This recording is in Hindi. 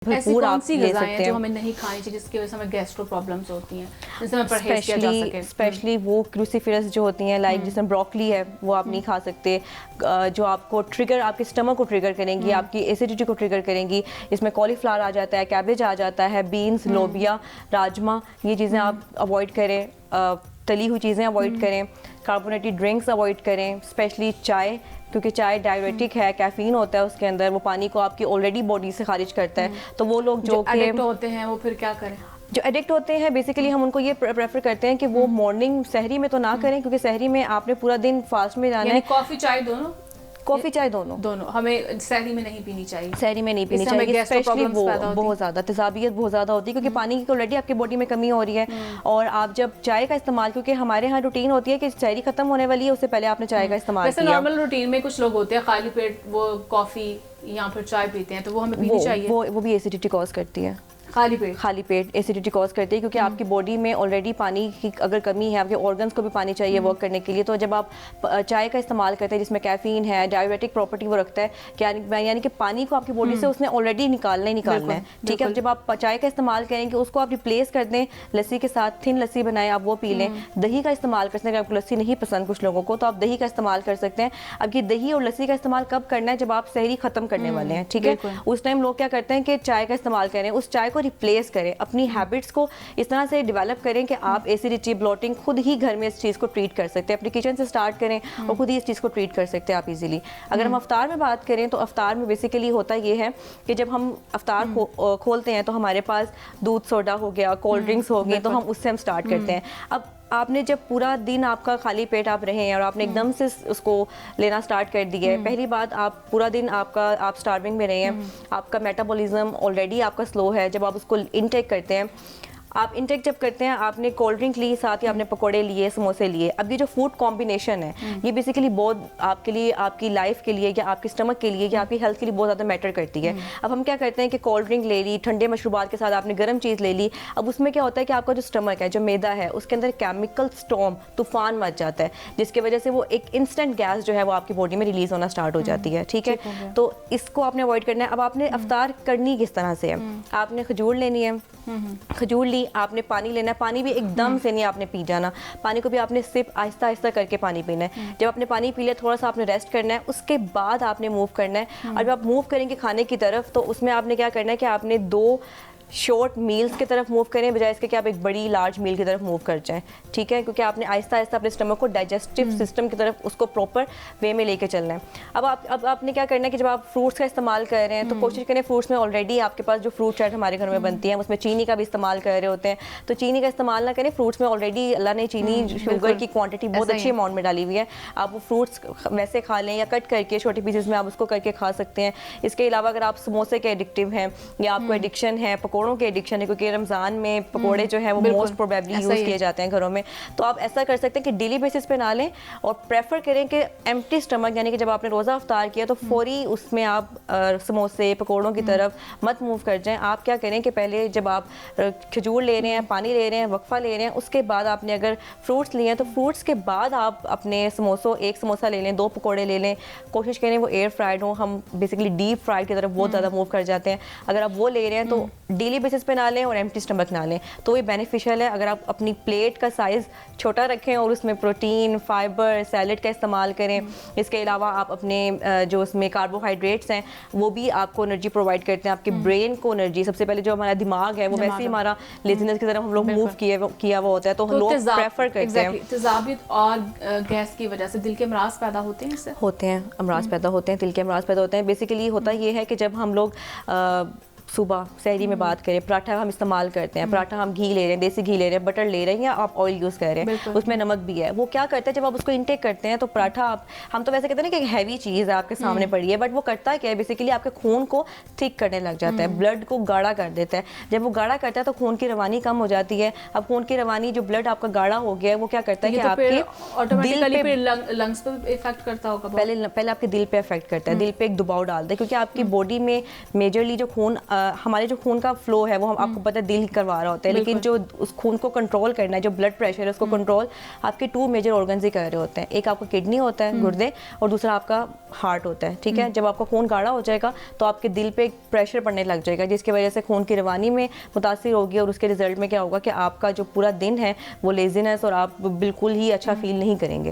भरपूर आप ले सकते हैं जो हमें नहीं खानी चाहिए जिसकी वजह से हमें गैस्ट्रो प्रॉब्लम्स होती हैं, जिससे हमें परहेज किया जा सके। स्पेशली वो क्रूसीफेरस जो होती हैं, लाइक जिसमें ब्रोकली है वो आप नहीं खा सकते, जो आपको ट्रिगर, आपके स्टमक को ट्रिगर करेंगी, आपकी एसिडिटी को ट्रिगर करेंगी। इसमें कॉलीफ्लावर आ जाता है, कैबेज आ जाता है, बीन्स, लोबिया, राजमा, ये चीज़ें आप अवॉइड करें। तली हुई चीज़ें अवॉइड करें, कार्बोनेटेड ड्रिंक्स अवॉइड करें, स्पेशली चाय, क्योंकि चाय डायरेटिक है, कैफीन होता है उसके अंदर, वो पानी को आपकी ऑलरेडी बॉडी से खारिज करता है। तो वो लोग जो एडिक्ट होते हैं वो फिर क्या करें? जो एडिक्ट होते हैं बेसिकली हम उनको ये प्रेफर करते हैं कि वो मॉर्निंग सहरी में तो ना करें, क्योंकि सहरी में आपने पूरा दिन फास्ट में जाना है। कॉफी चाय दोनों, कॉफी चाय दोनों हमें सहरी में नहीं पीनी चाहिए। सहरी में नहीं पीनी चाहिए, स्पेशली वो बहुत ज़्यादा तेजाबियत बहुत ज़्यादा होती है, क्योंकि पानी की ऑलरेडी आपकी बॉडी में कमी हो रही है। और आप जब चाय का इस्तेमाल, क्योंकि हमारे यहाँ रूटीन होती है कि सहरी खत्म होने वाली है, उससे पहले आपने चाय का इस्तेमाल किया। नॉर्मल रूटीन में कुछ लोग होते हैं खाली पेट वो कॉफी या फिर चाय पीते हैं, तो वो हमें पीनी चाहिए। वो भी एसिडिटी कॉज करती है। खाली पेट एसिडिटी कॉज करती है, क्योंकि आपकी बॉडी में ऑलरेडी पानी की अगर कमी है, आपके ऑर्गन्स को भी पानी चाहिए वर्क करने के लिए। तो जब आप चाय का इस्तेमाल करते हैं जिसमें कैफीन है, डायरेटिक प्रॉपर्टी वो रखता है, यानी कि पानी को आपकी बॉडी से उसने ऑलरेडी निकालना है। ठीक है, जब आप चाय का इस्तेमाल करेंगे उसको आप रिप्लेस कर दें लस्सी के साथ, थिन लस्सी बनाएं, आप वो पी लें। दही का इस्तेमाल कर सकते हैं, अगर आपको लस्सी नहीं पसंद कुछ लोगों को, तो आप दही का इस्तेमाल कर सकते हैं। अब ये दही और लस्सी का इस्तेमाल कब करना है? जब आप सहरी खत्म करने वाले हैं। ठीक है, उस टाइम लोग क्या करते हैं कि चाय का इस्तेमाल करें, उस चाय को रिप्लेस करें, अपनी हैबिट्स को इस तरह से डेवलप करें कि आप एसिडिटी, ब्लोटिंग खुद ही घर में इस चीज़ को ट्रीट कर सकते हैं। अपने किचन से स्टार्ट करें और खुद ही इस चीज़ को ट्रीट कर सकते हैं आप इजीली। अगर हम अफ्तार में बात करें तो अफ्तार में बेसिकली होता ये है कि जब हम अफ्तार खोलते हैं तो हमारे पास दूध सोडा हो गया, कोल्ड ड्रिंक्स हो गई, तो हम उससे हम स्टार्ट करते हैं। अब आपने जब पूरा दिन आपका खाली पेट आप रहे हैं और आपने एकदम से उसको लेना स्टार्ट कर दिया है, पहली बात आप पूरा दिन आप स्टार्विंग में रहे हैं, आपका मेटाबॉलिज्म ऑलरेडी आपका स्लो है। जब आप उसको इनटेक करते हैं, आप इंटेक जब करते हैं, आपने कोल्ड ड्रिंक ली, साथ ही आपने पकोड़े लिए, समोसे लिए। अब ये जो फूड कॉम्बिनेशन है ये बेसिकली बहुत आपके लिए, आपकी लाइफ के लिए या आपके स्टमक के लिए या आपकी हेल्थ के लिए बहुत ज़्यादा मैटर करती है। अब हम क्या करते हैं कि कोल्ड ड्रिंक ले ली, ठंडे मशरूबात के साथ आपने गर्म चीज़ ले ली। अब उसमें क्या होता है कि आपका जो स्टमक है, जो मैदा है, उसके अंदर केमिकल स्टॉर्म, तूफान मच जाता है, जिसकी वजह से वो एक इंस्टेंट गैस जो है वो आपकी बॉडी में रिलीज होना स्टार्ट हो जाती है। ठीक है, तो इसको आपने अवॉइड करना है। अब आपने अफ्तार करनी किस तरह से है? आपने खजूर लेनी है, खजूर ली, आपने पानी लेना है। पानी भी एकदम से नहीं आपने पी जाना, पानी को भी आपने सिप आहिस्ता आहिस्ता करके पानी पीना है। जब आपने पानी पी लिया, थोड़ा सा आपने रेस्ट करना है, उसके बाद आपने मूव करना है। और जब आप मूव करेंगे खाने की तरफ, तो उसमें आपने क्या करना है कि आपने 2 शॉर्ट मील्स की तरफ मूव करें, बजाय इसके कि आप एक बड़ी लार्ज मील की तरफ मूव कर जाएं। ठीक है, क्योंकि आपने आहिस्ता आहिस्ता अपने स्टमक को डाइजेस्टिव सिस्टम की तरफ उसको प्रॉपर वे में लेके चलना है। अब आपने क्या करना है कि जब आप फ्रूट्स का इस्तेमाल कर रहे हैं तो कोशिश करें, फ्रूट्स में ऑलरेडी आपके पास जो फ्रूट चाट हमारे घर में बनती है उसमें चीनी का भी इस्तेमाल कर रहे होते हैं, तो चीनी का इस्तेमाल ना करें। फ्रूट्स में ऑलरेडी अल्लाह ने चीनी, शुगर की क्वान्टिटी बहुत अच्छी अमाउंट में डाली हुई है। आप वो फ्रूट्स वैसे खा लें या कट करके छोटे पीसेस में आप उसको करके खा सकते हैं। इसके अलावा अगर आप समोसे के एडिक्टिव हैं या आपको एडिक्शन है, पकौड़ों के एडिक्शन है, क्योंकि रमज़ान में पकोड़े जो है वो मोस्ट प्रोबेबली यूज़ किए जाते हैं घरों में, तो आप ऐसा कर सकते हैं कि डेली बेसिस पे ना लें और प्रेफर करें कि एम्प्टी स्टमक, यानी कि जब आपने रोज़ा अफ्तार किया तो फौरी उसमें आप समोसे, पकोड़ों की तरफ मत मूव कर जाएं। आप क्या करें कि पहले जब आप खजूर ले रहे हैं, पानी ले रहे हैं, वक्फा ले रहे हैं, उसके बाद आपने अगर फ्रूट्स लिए हैं तो फ्रूट्स के बाद आप अपने एक समोसा ले लें, 2 पकोड़े ले लें। कोशिश करें वो एयर फ्राइड हो, हम बेसिकली डीप फ्राइड की तरफ बहुत ज़्यादा मूव कर जाते हैं। अगर आप वो ले रहे हैं तो डेली बेसिस पे ना लें और एम्प्टी स्टमक ना लें, तो ये बेनिफिशियल है। अगर आप अपनी प्लेट का साइज़ छोटा रखें और उसमें प्रोटीन, फाइबर, सैलड का इस्तेमाल करें। इसके अलावा आप अपने जो उसमें कार्बोहाइड्रेट्स हैं वो भी आपको एनर्जी प्रोवाइड करते हैं, आपके ब्रेन को एनर्जी। सबसे पहले जो हमारा दिमाग है वो वैसे ही हमारा लेजीनेस की तरफ हम लोग मूव किया हुआ होता है, तो लोग प्रेफर करते हैं। तेजाबियत और गैस की वजह से दिल के अमराज पैदा होते हैं, इससे होते हैं अमराज पैदा होते हैं, दिल के अमराज पैदा होते हैं। बेसिकली होता ये है कि जब हम लोग सुबह सहरी में बात करें, पराठा हम इस्तेमाल करते हैं, पराठा हम घी ले रहे हैं, देसी घी ले रहे हैं, बटर ले रहे हैं या आप ऑयल यूज़ कर रहे हैं, उसमें नमक भी है। वो क्या करता है, जब आप उसको इंटेक करते हैं तो पराठा हम तो वैसे कहते हैं ना कि हैवी चीज़ है आपके सामने पड़ी है, बट वो करता है क्या है, बेसिकली आपके खून को थिक करने लग जाता है, ब्लड को गाढ़ा कर देता है। जब वो गाढ़ा करता है तो खून की रवानी कम हो जाती है। अब खून की रवानी, जो ब्लड आपका गाढ़ा हो गया है, वो क्या करता है कि आपके ऑटोमेटिकली लंग्स पे इफेक्ट करता होगा। पहले आपके दिल पे इफेक्ट करता है, दिल पे एक दबाव डालता है, क्योंकि आपकी बॉडी में मेजरली जो खून हमारे जो खून का फ्लो है वो हम आपको पता है दिल ही करवा रहा होता है, लेकिन जो उस खून को कंट्रोल करना है, जो ब्लड प्रेशर है उसको कंट्रोल आपके 2 मेजर ऑर्गन्स ही कर रहे होते हैं। एक आपका किडनी होता है, गुर्दे, और दूसरा आपका हार्ट होता है, ठीक है। जब आपका खून गाढ़ा हो जाएगा तो आपके दिल पे प्रेशर पड़ने लग जाएगा, जिसकी वजह से खून की रवानी में मुतासिर होगी, और उसके रिजल्ट में क्या होगा कि आपका जो पूरा दिन है वो लेजीनेस और आप बिल्कुल ही अच्छा फील नहीं करेंगे।